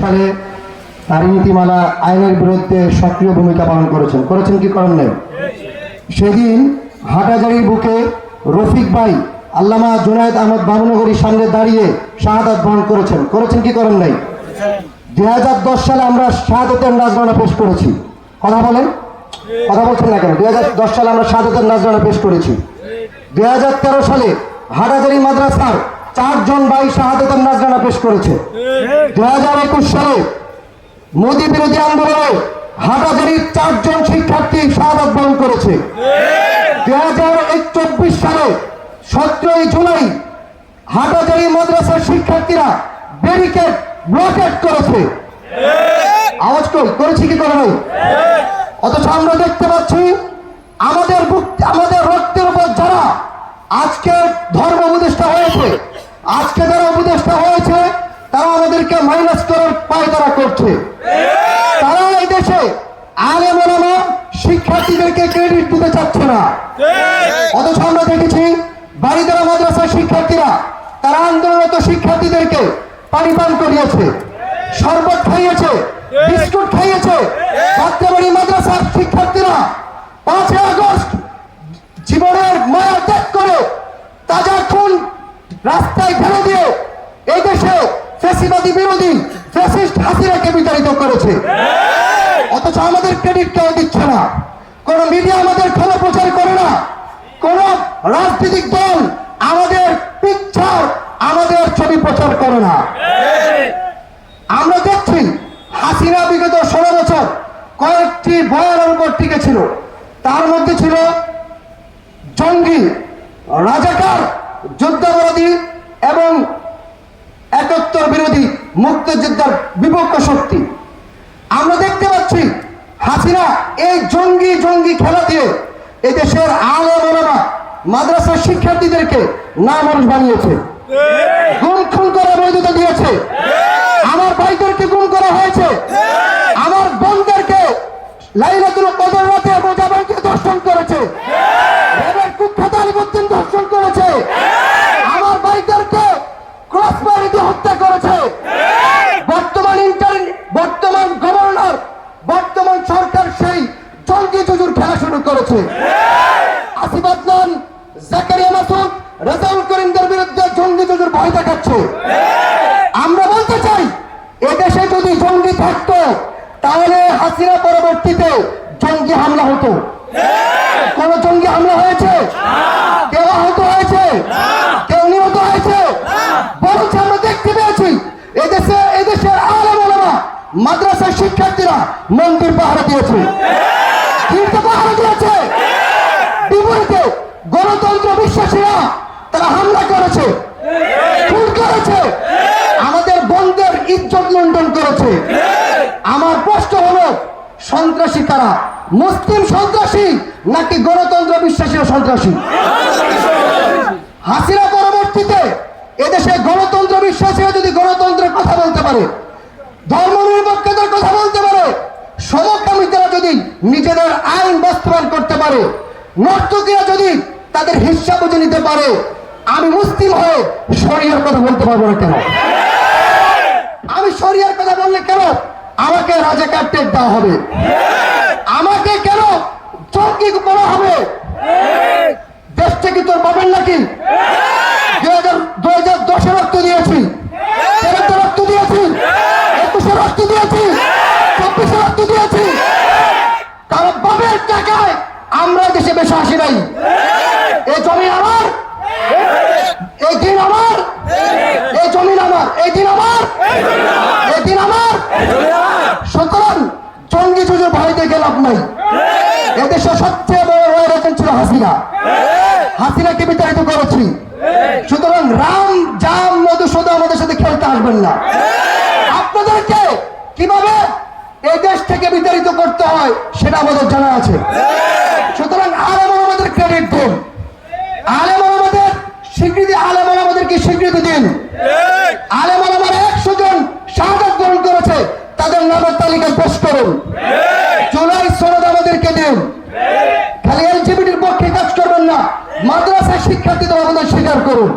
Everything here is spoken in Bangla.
সালে নারী নীতিমালা আইনের বিরুদ্ধে সক্রিয় ভূমিকা পালন করেছেন কি করেন নাই? সেদিন হাটাজারির বুকে রফিক ভাই আল্লামা জুনায়েদ আহমদ বাবুনগরীর সামনে দাঁড়িয়ে শাহাদাত বরণ করেছেন কি করেন নাই? 2010 সালে আমরা শাহাদাতের নাজরানা পেশ করেছি। কথা বলছেন না কেন? 2010 সালে আমরা শাহাদাতের নাজরানা পেশ করেছি। 2013 সালে হাটাজারি মাদ্রাসার 4 জন ভাই শাহাদাতের নাজরানা পেশ করেছে। 2021 সালে মোদী বিরোধী আন্দোলনে হাটাজারির 4 জন শিক্ষার্থী শাহাদাত বরণ করেছে। 2024 সালে 17 জুলাই হাটাজারি মাদ্রাসার শিক্ষার্থীরা ব্যারিকেড ব্লকেট করেছে। আওয়াজ করেছি কি করে নাই? অথচ আমরা দেখতে পাচ্ছি আমাদের রক্তের উপর যারা আজকে ধর্ম উপদেষ্টা হয়েছে, তারা আমাদেরকে মাইনাস করার পায়তারা করছে। তারা এই দেশে আলেম ওলামা শিক্ষার্থীদেরকে ক্রেডিট দিতে চাচ্ছে না। অথচ আমরা দেখেছি বাড়িদারা মাদ্রাসার শিক্ষার্থীরা তারা আন্দোলনরত শিক্ষার্থীদেরকে পানি পান করিয়েছে, শরবত খাইয়েছে, বিস্কুট খাইয়েছে। যাত্রাবাড়ি মাদ্রাসার শিক্ষার্থীরা 5 আগস্ট জীবনের মায়া ত্যাগ করে তাজা খুন রাস্তায় ফেলে দিয়ে এই দেশে ফ্যাসিবাদী বিরোধী ফ্যাসিস্ট হাসিনাকে বিতাড়িত করেছে। অথচ আমাদের ক্রেডিট কেউ দিচ্ছে না, কোন মিডিয়া আমাদের খবর প্রচার করে না, কোন রাজনৈতিক দল আমাদের পিকচার আমাদের ছবি প্রচার করে না। আমরা দেখছি হাসিনা বিগত 16 বছর কয়েকটি বয়ানের উপর টিকে ছিল। তার মধ্যে ছিল জঙ্গি, রাজাকার, যুদ্ধাপরাধী এবং 71 বিরোধী মুক্তিযোদ্ধার বিপক্ষ শক্তি। আমরা দেখতে পাচ্ছি হাসিনা এই জঙ্গি খেলা দিয়ে এদেশের আলেম ওলামা মাদ্রাসার শিক্ষার্থীদেরকে নামানুষ বানিয়েছে, খুন করার বৈধতা দিয়েছে। আমার ভাইদেরকে গুম করা হয়েছে, আমার বোনদেরকে লাইলাতুল কদর রাতে মোজাবাইকে দর্শন করেছে, কুখ্যাত আলিমুদ্দিন দর্শন করেছে, আমার ভাইদেরকে ক্রসফায়ার দিয়ে হত্যা করেছে। বর্তমান গভর্নর, বর্তমান সরকার সেই জঙ্গি জুজুর খেলা শুরু করেছে। আসিফ আদনান, জাকারিয়া মাসুদ, রেজাউল করিমদের বিরুদ্ধে জঙ্গি জুজুর ভয় দেখাচ্ছে। আমরা বলতে চাই এদেশে যদি জঙ্গি থাকতো তাহলে হাসিনা পরবর্তীতে জঙ্গি হামলা হতো। কোন জঙ্গি হামলা হয়েছে? কেউ আহত হয়েছে? কেউ নিহত হয়েছে? বরঞ্চ আমরা দেখতে পেয়েছি এদেশের আলেম ওলামা মাদ্রাসার শিক্ষার্থীরা মন্দির পাহারা দিয়েছে, তীর্থ পাহারা দিয়েছে। বিপরীতে গণতন্ত্র বিশ্বাসীরা তারা হামলা করেছে, খুন করেছে, আমাদের বন্ধের ইজ্জত লুণ্ঠন করেছে। আমার প্রশ্ন হলো সন্ত্রাসী কারা? মুসলিম সন্ত্রাসী নাকি গণতন্ত্র বিশ্বাসীরা সন্ত্রাসী? হাসিনা পরবর্তীতে এদেশে গণতন্ত্র বিশ্বাসীরা যদি গণতন্ত্রের কথা বলতে পারে, ধর্মনিরপেক্ষতার কথা বলতে পারে, সমকামিতারা যদি নিজেদের আইন বাস্তবায়ন করতে পারে, নর্তকীরা যদি তাদের হিস্সা বুঝে নিতে পারে, আমি মুসলিম হয়ে শরিয়ার কথা বলতে পারবো না কেন? আমি শরিয়ার কথা বললে কেন আমাকে রাজাকার টেক দেওয়া হবে? আমাকে কেন জঙ্গি বলা হবে? দেশটা কি তোর পাবেন নাকি? 2010 রক্ত দিয়েছি, 13 রক্ত দিয়েছি, 21 রক্ত দিয়েছি, 24 রক্ত দিয়েছি। কারণ বাবের টাকায় আমরা দেশে বেশি আসি নাই। এই জমি আমার, এই দিন আমার, এই জমিন আমার, এই দিন আমার, এই দিন আমার। সুতরাং জঙ্গি জুজুর ভয় দেখে লাভ নাই। এদেশের সবচেয়ে বড় রয়েছেন ছিল হাসিনাকে বিতাড়িত করেছি। সুতরাং রাম জাম মধুসূদন আমাদের সাথে খেলতে আসবেন না। আপনাদেরকে কিভাবে এই দেশ থেকে বিতাড়িত করতে হয় সেটা আমাদের জানা আছে। সুতরাং আলেম ওলামাদের ক্রেডিট দিন, আলেম ওলামাদের স্বীকৃতি, আলেম ওলামাদেরকে স্বীকৃতি দিন। আলেম ওলামারা 100 জন শাহাদাত বরণ করেছে, তাদের নামের তালিকা পেশ করুন। জুলাই সনদ আমাদেরকে দিন। খালি এলজিবিটির পক্ষে কাজ করবেন না, মাদ্রাসার শিক্ষার্থীদের অবদান স্বীকার করুন।